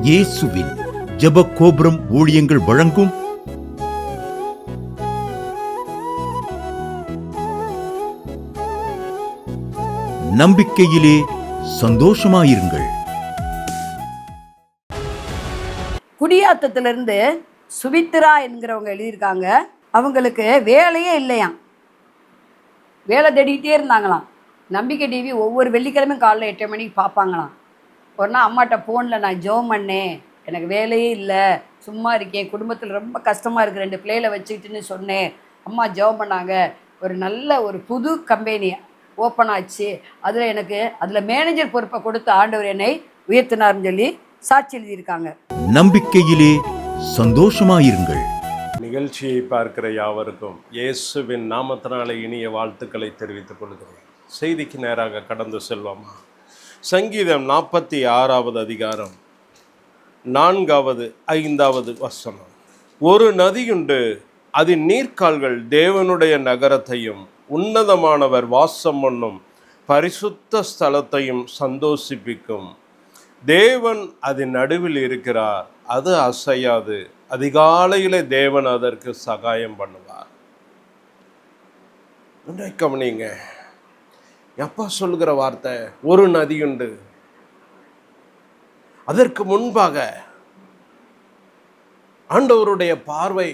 இயேசுவின் ஜெப கோபுரம் ஊழியங்கள் வழங்கும் நம்பிக்கையிலே சந்தோஷமாயிருங்கள். குடியாத்தத்திலிருந்து சுபித்ரா என்கிறவங்க எழுதியிருக்காங்க. அவங்களுக்கு வேலையே இல்லையாம், வேலை தேடிக்கிட்டே இருந்தாங்களாம். நம்பிக்கை டிவி ஒவ்வொரு வெள்ளிக்கிழமையும் காலைல 8 மணிக்கு பார்ப்பாங்களாம். ஒரு நாள் அம்மாட்ட ஃபோனில் நான் ஜெபம் பண்ணேன், எனக்கு வேலையே இல்லை, சும்மா இருக்கேன், குடும்பத்தில் ரொம்ப கஷ்டமாக இருக்குது, 2 பிள்ளைகளை வச்சுக்கிட்டுன்னு சொன்னேன். அம்மா ஜெபம் பண்ணாங்க, ஒரு புது கம்பெனி ஓப்பன் ஆச்சு, அதில் மேனேஜர் பொறுப்பை கொடுத்து ஆண்டவர் என்னை உயர்த்தினார்னு சொல்லி சாட்சி எழுதியிருக்காங்க. நம்பிக்கையிலே சந்தோஷமாயிருங்கள். நிகழ்ச்சியை பார்க்கிற யாவருக்கும் இயேசுவின் நாமத்தினாலே இனிய வாழ்த்துக்களை தெரிவித்துக் கொள்கிறேன். செய்திக்கு நேராக கடந்து செல்வோமா? சங்கீதம் 46வது அதிகாரம் 4வது 5வது வசனம். ஒரு நதியுண்டு, அதன் நீர்க்கால்கள் தேவனுடைய நகரத்தையும் உன்னதமானவர் வாசம் பண்ணும் பரிசுத்த ஸ்தலத்தையும் சந்தோஷிப்பிக்கும். தேவன் அதன் நடுவில் இருக்கிறார், அது அசையாது. அதிகாலையிலே தேவன் அதற்கு சகாயம் பண்ணுவார். கவனிங்க, எப்பா சொல்லுகிற வார்த்தை, ஒரு நதியுண்டு. அதற்கு முன்பாக ஆண்டவருடைய பார்வை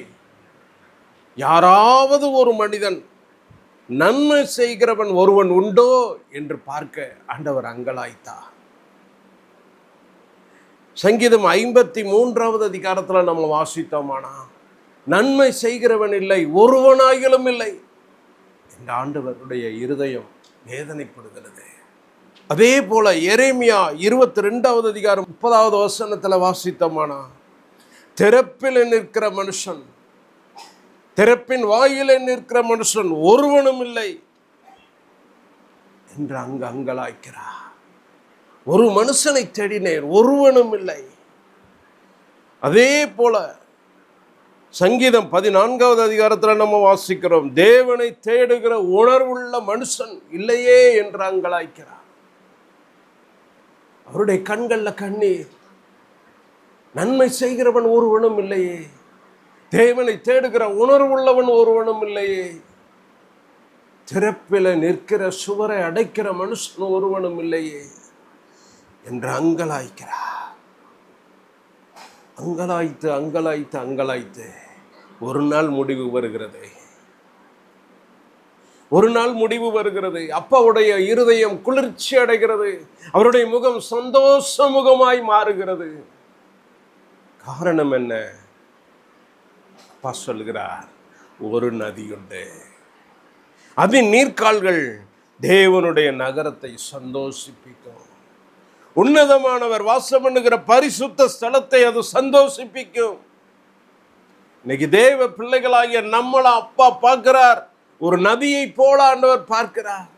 யாராவது ஒரு மனிதன் நன்மை செய்கிறவன் ஒருவன் உண்டோ என்று பார்க்க ஆண்டவர் அங்கலாய்த்தார். சங்கீதம் 53வது அதிகாரத்தில் நம்ம வாசித்தோமானா, நன்மை செய்கிறவன் இல்லை, ஒருவனாயிலும் இல்லை இந்த ஆண்டவருடைய இருதயம் வேதனைப்படுகிறது. அதே போல எரேமியா 22வது அதிகாரம் 30வது வசனத்தில் வாசித்தோமானா, திறப்பில் நிற்கிற மனுஷன், திறப்பின் வாயிலே நிற்கிற மனுஷன் ஒருவனும் இல்லை என்று அங்கலாய்க்கிறார். ஒரு மனுஷனை தேடினேன், ஒருவனும் இல்லை. அதே போல சங்கீதம் 14வது அதிகாரத்தில் நம்ம வாசிக்கிறோம், தேவனை தேடுகிற உணர்வுள்ள மனுஷன் இல்லையே என்று அங்கலாய்க்கிறார். அவருடைய கண்கள்ல கண்ணீர். நன்மை செய்கிறவன் ஒருவனும் இல்லையே, தேவனை தேடுகிற உணர்வுள்ளவன் ஒருவனும் இல்லையே, திறப்பில நிற்கிற சுவரை அடைக்கிற மனுஷன் ஒருவனும் இல்லையே என்று அங்கலாய்க்கிறார். அங்கலாய்த்து அங்கலாய்த்து அங்கலாய்த்து ஒரு நாள் முடிவு வருகிறது. ஒரு நாள் முடிவு வருகிறது. அப்பாவுடைய இருதயம் குளிர்ச்சி அடைகிறது. அவருடைய முகம் சந்தோஷ முகமாய் மாறுகிறது. காரணம் என்ன? அப்பா சொல்கிறார், ஒரு நதியுண்டு, அதன் நீர்க்கால்கள் தேவனுடைய நகரத்தை சந்தோஷிப்பிக்கும். உன்னதமானவர் வாசம் பண்ணுகிற பரிசுத்த ஸ்தலத்தை அது சந்தோஷிப்பிக்கும். இன்னைக்கு தேவ பிள்ளைகளாகிய நம்மள அப்பா பார்க்கிறார், ஒரு நதியை போல ஆண்டவர் பார்க்கிறார்.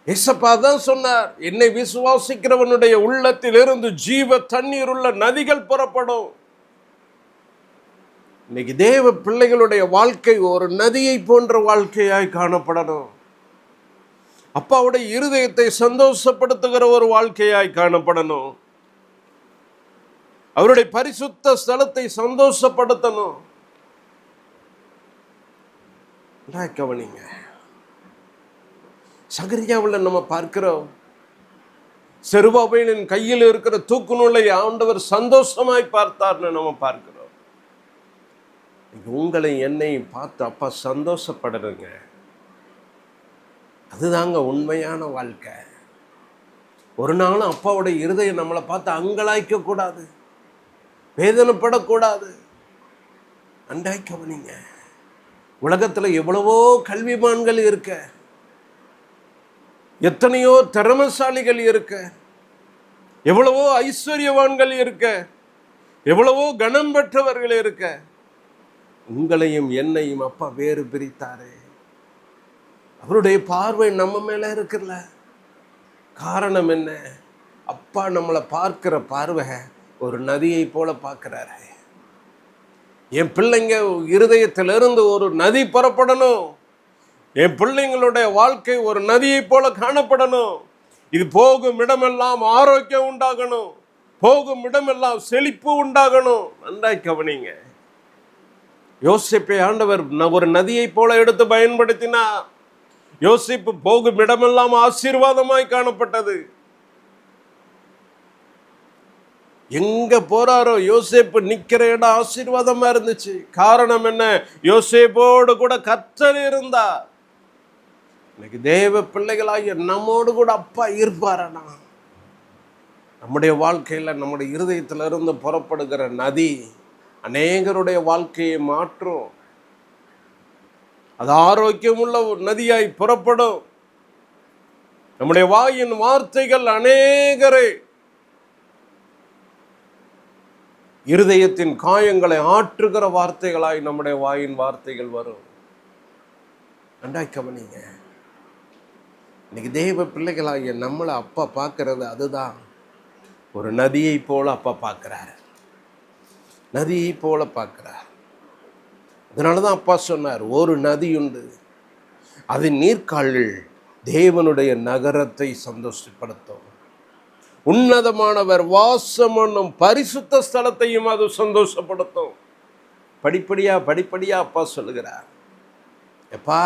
ஏசப்பா தான் சொன்னார், என்னை விசுவாசிக்கிறவனுடைய உள்ளத்தில் இருந்து ஜீவ தண்ணீர் உள்ள நதிகள் புறப்படும். இன்னைக்கு தேவ பிள்ளைகளுடைய வாழ்க்கை ஒரு நதியை போன்ற வாழ்க்கையாய் காணப்படணும். அப்பாவுடைய இருதயத்தை சந்தோஷப்படுத்துகிற ஒரு வாழ்க்கையாய் காணப்படணும். அவருடைய பரிசுத்த ஸ்தலத்தை சந்தோஷப்படுத்தணும். கவனிங்க, சகரியாவில் நம்ம பார்க்கிறோம், செருபாபேலின் கையில் இருக்கிற தூக்கு நூலை ஆண்டவர் சந்தோஷமாய் பார்த்தார்னு நம்ம பார்க்கிறோம். உங்களை என்னையும் பார்த்து அப்பா சந்தோஷப்படுறங்க. அதுதாங்க உண்மையான வாழ்க்கை. ஒரு நாளும் அப்பாவுடைய இருதயம் நம்மளை பார்த்து அங்கலாய்க்க கூடாது, வேதனைப்படக்கூடாது. அண்டாய் கவனிங்க, உலகத்துல எவ்வளவோ கல்விமான்கள் இருக்க, எத்தனையோ திறமசாலிகள் இருக்க, எவ்வளவோ ஐஸ்வர்யவான்கள் இருக்க, எவ்வளவோ கனம் பெற்றவர்கள் இருக்க, உங்களையும் என்னையும் அப்பா வேறு பிரித்தாரே. அவருடைய பார்வை நம்ம மேல இருக்குல்ல. காரணம் என்ன? அப்பா நம்மளை பார்க்கிற பார்வை ஒரு நதியை போல பார்க்கிறாரு. என் பிள்ளைங்க இருதயத்திலிருந்து ஒரு நதி புறப்படணும். என் பிள்ளைங்களுடைய வாழ்க்கை ஒரு நதியை போல காணப்படணும். இது போகும் இடமெல்லாம் ஆரோக்கியம் உண்டாகணும், போகும் இடமெல்லாம் செழிப்பு உண்டாகணும். நன்றாய் கவனிங்க. யோசேப்பை ஆண்டவர் ஒரு நதியை போல எடுத்து பயன்படுத்தினார். யோசேப்பு போகும் இடமெல்லாம் ஆசீர்வாதமாய் காணப்பட்டது. எங்க போறாரோ யோசேப்பு நிக்கிற இடம் ஆசீர்வாதமா இருந்துச்சு. காரணம் என்ன? யோசேப்போடு கூட கர்த்தர் இருந்தார். இன்னைக்கு தேவ பிள்ளைகளாகிய நம்மோடு கூட அப்பா இருப்பாரனா? நம்முடைய வாழ்க்கையில, நம்முடைய இருதயத்துல இருந்து புறப்படுகிற நதி அநேகருடைய வாழ்க்கையை மாற்றும். அது ஆரோக்கியமுள்ள ஒரு நதியாய் புறப்படும். நம்முடைய வாயின் வார்த்தைகள் அநேகரை இருதயத்தின் காயங்களை ஆற்றுகிற வார்த்தைகளாய் நம்முடைய வாயின் வார்த்தைகள் வரும். நன்றாய் கவனிங்க. இன்னைக்கு தேவ பிள்ளைகளாகிய நம்மளை அப்பா பார்க்கறது அதுதான். ஒரு நதியை போல அப்பா பார்க்கிறார், நதியை போல பார்க்கிறார். அதனாலதான் அப்பா சொன்னார், ஒரு நதி உண்டு, அதன் நீர்க்கால்கள் தேவனுடைய நகரத்தை சந்தோஷப்படுத்தும். உன்னதமானவர் வாசம் பண்ணும் பரிசுத்த ஸ்தலத்தையும் அது சந்தோஷப்படுத்தும். படிப்படியா அப்பா சொல்லுகிறார். எப்பா,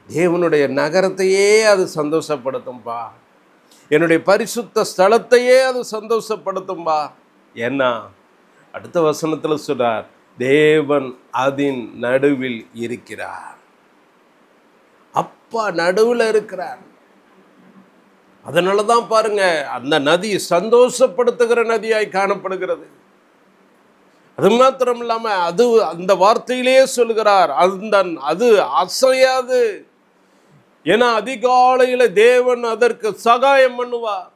தேவனுடைய நகரத்தையே அது சந்தோஷப்படுத்தும்பா, என்னுடைய பரிசுத்த ஸ்தலத்தையே அது சந்தோஷப்படுத்தும்பா. ஏன்னா அடுத்த வசனத்துல சொல்றார், தேவன் அதன் நடுவில் இருக்கிறார். அப்பா நடுவில் இருக்கிறார். அதனாலதான் பாருங்க, அந்த நதி சந்தோஷப்படுத்துகிற நதியாய் காணப்படுகிறது. அது மாத்திரம் இல்லாம அது அந்த வார்த்தையிலேயே சொல்லுகிறார், அது அசையாது. ஏன்னா அதிகாலையில தேவன் அதற்கு சகாயம் பண்ணுவார்.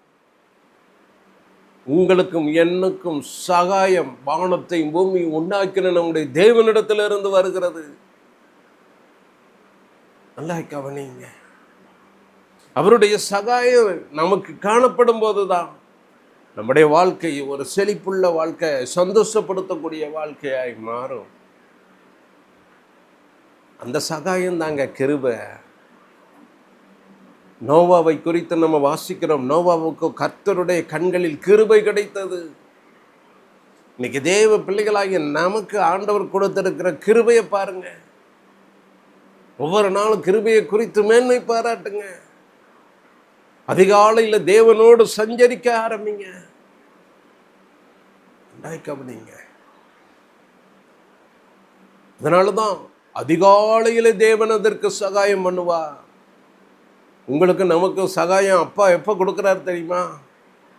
உங்களுக்கும் என்னுக்கும் சகாயம் வானத்தையும் பூமி உண்டாக்கின நம்முடைய தேவனிடத்திலிருந்து வருகிறது. நல்லா கவனிங்க. அவருடைய சகாயம் நமக்கு காணப்படும் போதுதான் நம்முடைய வாழ்க்கை ஒரு செழிப்புள்ள வாழ்க்கை, சந்தோஷப்படுத்தக்கூடிய வாழ்க்கையாய் மாறும். அந்த சகாயம் தாங்க கிருபை. நோவாவை குறித்து நம்ம வாசிக்கிறோம். நோவாவுக்கு கர்த்தருடைய கண்களில் கிருபை கிடைத்தது. இன்னைக்கு தேவ பிள்ளைகளாகிய நமக்கு ஆண்டவர் கொடுத்திருக்கிற கிருபையை பாருங்க. ஒவ்வொரு நாளும் கிருபையை குறித்து மேன்மை பாராட்டுங்க. அதிகாலையில் தேவனோடு சஞ்சரிக்க ஆரம்பிங்க. கவனிங்க. அதனாலதான் அதிகாலையில தேவன் அதற்கு சகாயம் பண்ணுவா. உங்களுக்கு நமக்கு சகாயம் அப்பா எப்ப கொடுக்கிறார் தெரியுமா?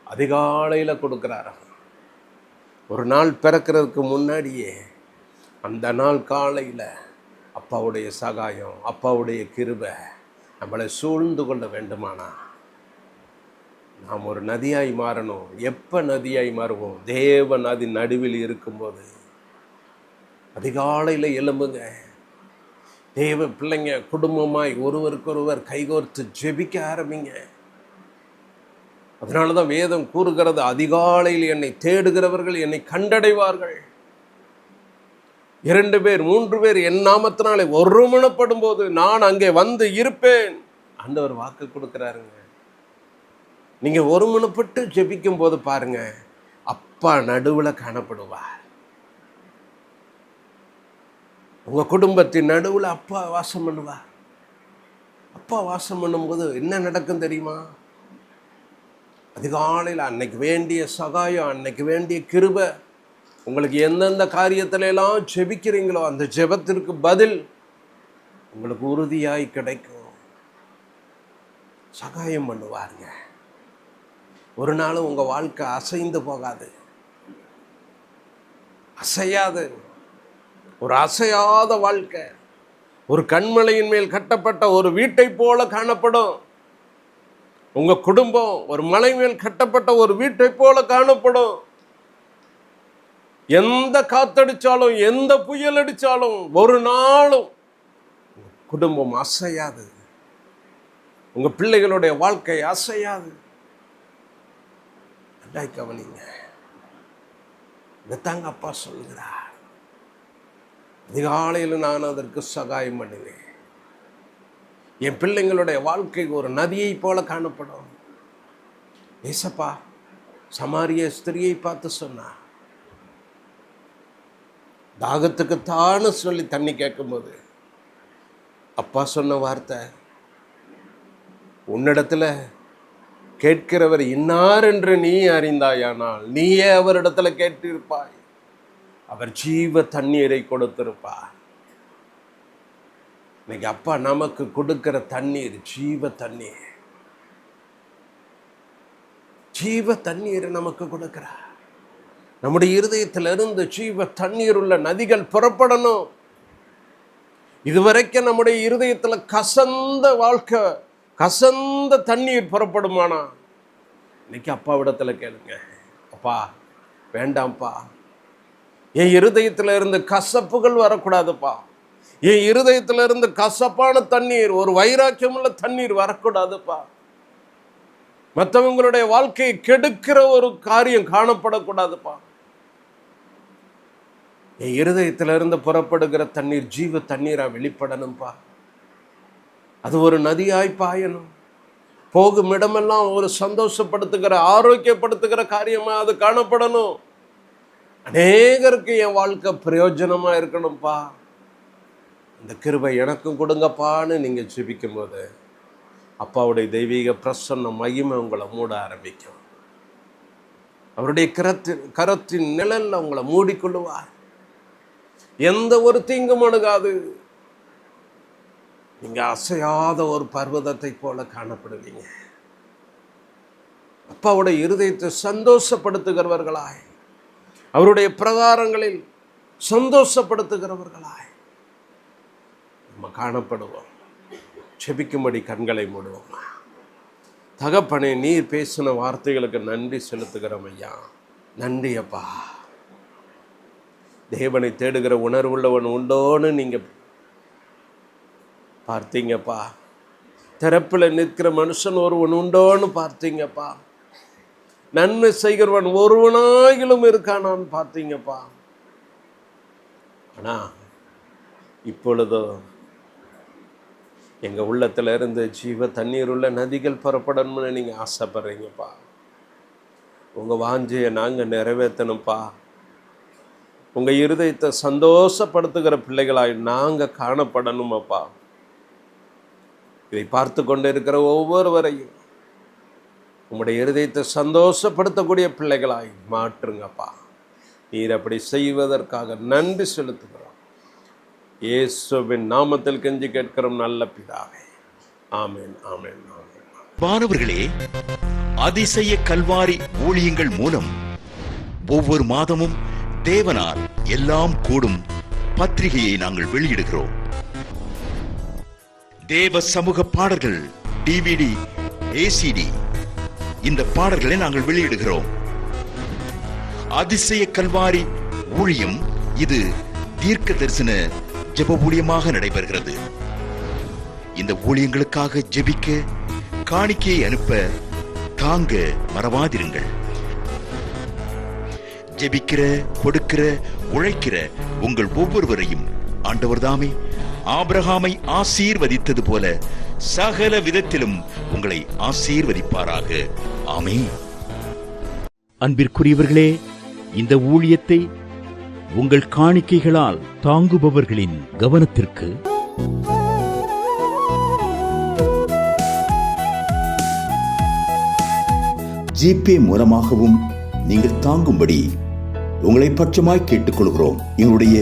அதிகாலையில கொடுக்கிறாரா. ஒரு நாள் பிறக்கிறதுக்கு முன்னாடியே அந்த நாள் காலையில அப்பாவுடைய சகாயம், அப்பாவுடைய கிருபை நம்மளை சூழ்ந்து கொள்ள வேண்டுமானா நாம் ஒரு நதியாய் மாறணும். எப்ப நதியாய் மாறுவோம்? தேவன் அதன் நடுவில் இருக்கும்போது. அதிகாலையில் எழும்புங்க. தேவ பிள்ளைங்க குடும்பமாய் ஒருவருக்கொருவர் கைகோர்த்து ஜெபிக்க ஆரம்பிங்க. அதனாலதான் வேதம் கூறுகிறது, அதிகாலையில் என்னை தேடுகிறவர்கள் என்னை கண்டடைவார்கள். 2 பேர் 3 பேர் என் நாமத்தினாலே ஒருமனப்படும் போது நான் அங்கே வந்து இருப்பேன். ஆண்டவர் வாக்கு கொடுக்கிறாருங்க. நீங்க ஒருமனப்பட்டு ஜெபிக்கும் போது பாருங்க, அப்பா நடுவுல காணப்படுவார். உங்க குடும்பத்தின் நடுவுல அப்பா வாசம் பண்ணுவார். அப்பா வாசம் பண்ணும்போது என்ன நடக்கும் தெரியுமா? அதிகாலையில் அன்னைக்கு வேண்டிய சகாயம், அன்னைக்கு வேண்டிய கிருபை, உங்களுக்கு எந்தெந்த காரியத்தில எல்லாம் ஜெபிக்கிறீங்களோ அந்த ஜெபத்திற்கு பதில் உங்களுக்கு உறுதியாய் கிடைக்கும். சகாயம் பண்ணுவாருங்க. ஒரு நாளும் உங்க வாழ்க்கை அசைந்து போகாது, அசையாது. ஒரு அசையாத வாழ்க்கை, ஒரு கண்மலையின் மேல் கட்டப்பட்ட ஒரு வீட்டை போல காணப்படும். உங்க குடும்பம் ஒரு மலை மேல் கட்டப்பட்ட ஒரு வீட்டை போல காணப்படும். எந்த காத்தடிச்சாலும் எந்த புயல் அடிச்சாலும் ஒரு நாளும் குடும்பம் அசையாது. உங்க பிள்ளைகளுடைய வாழ்க்கை அசையாது. கவனிங்க. இதைத்தாங்க அப்பா சொல்லுகிறார். அதிகாலையில் நான் அதற்கு சகாயம் பண்ணுவேன். என் பிள்ளைங்களுடைய வாழ்க்கை ஒரு நதியை போல காணப்படும். ஏசப்பா சமாரிய ஸ்திரியை பார்த்து சொன்னா, தாகத்துக்குத்தான்னு சொல்லி தண்ணி கேட்கும்போது அப்பா சொன்ன வார்த்தை, உன்னிடத்துல கேட்கிறவர் இன்னார் என்று நீ அறிந்தாயானால் நீயே அவரிடத்துல கேட்டிருப்பாய், அவர் ஜீவ தண்ணீரை கொடுத்திருப்பார். இன்னைக்கு அப்பா நமக்கு கொடுக்கிற தண்ணீர் ஜீவ தண்ணீர். ஜீவ தண்ணீரை நமக்கு கொடுக்கிறார். நம்முடைய இருதயத்திலிருந்து ஜீவ தண்ணீர் உள்ள நதிகள் புறப்படணும். இதுவரைக்கும் நம்முடைய இருதயத்துல கசந்த வாழ்க்கை, கசந்த தண்ணீர் புறப்படுமானா, இன்னைக்கு அப்பாவிடத்துல கேளுங்க, அப்பா வேண்டாம்ப்பா, என் இருதயத்துல இருந்து கசப்புகள் வரக்கூடாதுப்பா, என் இருதயத்துல இருந்து கசப்பான தண்ணீர், ஒரு வைராக்கியமுள்ள தண்ணீர் வரக்கூடாதுப்பா, மற்றவங்களுடைய வாழ்க்கையை கெடுக்கிற ஒரு காரியம் காணப்படக்கூடாதுப்பா. என் இருதயத்திலிருந்து புறப்படுகிற தண்ணீர் ஜீவ தண்ணீரா வெளிப்படணும்பா. அது ஒரு நதியாய் பாயணும். போகும் இடமெல்லாம் ஒரு சந்தோஷப்படுத்துகிற, ஆரோக்கியப்படுத்துகிற காரியமா அது காணப்படணும். அநேகருக்கு என் வாழ்க்கை பிரயோஜனமா இருக்கணும்ப்பா, இந்த கிருபை எனக்கும் கொடுங்கப்பான்னு நீங்க ஜெபிக்கும் போது அப்பாவுடைய தெய்வீக பிரசன்ன மகிமை உங்களை மூட ஆரம்பிக்கும். அவருடைய கரத்தின் நிழல்ல உங்களை மூடிக்கொள்ளுவார். எந்த ஒரு தீங்கும் அணுகாது. நீங்க அசையாத ஒரு பர்வதத்தை போல காணப்படுவீங்க. அப்பாவுடைய இருதயத்தை சந்தோஷப்படுத்துகிறவர்களாய், அவருடைய பிரகாரங்களில் சந்தோஷப்படுத்துகிறவர்களாய் நம்ம காணப்படுவோம். செபிக்கும்படி கண்களை மூடுவோம். தகப்பனே, நீர் பேசின வார்த்தைகளுக்கு நன்றி செலுத்துகிறோம் ஐயா. நன்றி அப்பா. தேவனை தேடுகிற உணர்வுள்ளவன் உண்டோன்னு நீங்க பார்த்தீங்கப்பா. திறப்பில் நிற்கிற மனுஷன் ஒருவன் உண்டோன்னு பார்த்தீங்கப்பா. நன்மை செய்கிறவன் ஒருவனாயிலும் இருக்கானான்னு பார்த்தீங்கப்பா. ஆனா இப்பொழுதோ எங்க உள்ளத்துல இருந்து ஜீவ தண்ணீர் உள்ள நதிகள் புறப்படணும்னு நீங்க ஆசைப்படுறீங்கப்பா. உங்க வாஞ்சையை நாங்க நிறைவேற்றணும்ப்பா. உங்க இருதயத்தை சந்தோஷப்படுத்துகிற பிள்ளைகளாய் நாங்க காணப்படணுமப்பா. இதை பார்த்து கொண்டு இருக்கிற ஒவ்வொருவரையும் உங்களுடைய இருதயத்தை சந்தோஷப்படுத்தக்கூடிய பிள்ளைகளாய் மாற்றுங்கப்பா. நீர் அப்படி செய்வதற்காக நன்றி செலுத்துகிறோம். இயேசுவின் நாமத்தில் கெஞ்சி கேட்கிறோம் நல்ல பிதாவே. ஆமென், ஆமென், ஆமென். மாணவர்களே, அதிசய கல்வாரி ஊழியங்கள் மூலம் ஒவ்வொரு மாதமும் தேவனால் எல்லாம் கூடும் பத்திரிகையை நாங்கள் வெளியிடுகிறோம். தேவ சமூக பாடல்கள் DVD, ACD இந்த பாடல்களை நாங்கள் வெளியிடுகிறோம். அதிசய கல்வாரி ஊழியம் இது தீர்க்க தரிசன ஜெப ஊழியமாக நடைபெறுகிறது. இந்த ஊழியங்களுக்காக ஜெபிக்க, காணிக்கையை அனுப்ப தாங்க மறவாதிருங்கள். ஜெபிக்கிற, கொடுக்கிற, உழைக்கிற உங்கள் ஒவ்வொருவரையும் ஆண்டவர் தாமே ஆபிரகாமை ஆசீர்வதித்தது போல சகல விதத்திலும் உங்களை ஆசீர்வதிப்பாராக. ஆமென். அன்பிற்குரியவர்களே, இந்த ஊழியத்தை உங்கள் காணிக்கைகளால் தாங்குபவர்களின் கவனத்திற்கு ஜிபே மூலமாகவும் நீங்கள் தாங்கும்படி உங்களை பட்சமாய் கேட்டுக்கொள்கிறோம். எங்களுடைய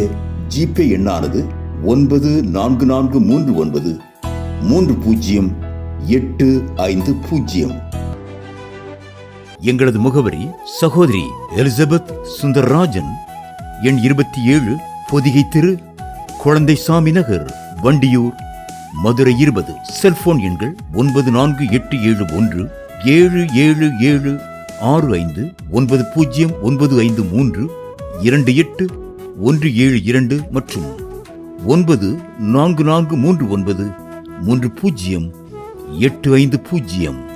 ஜிபே எண்ணானது 9439308550. எங்களது முகவரி சகோதரி எலிசபெத் சுந்தரராஜன், எண் 27, பொதிகை தெரு, குழந்தைசாமி நகர், வண்டியூர், மதுரை 20. செல்போன் எண்கள் 9487177765, 9095328172 மற்றும் 9443930850.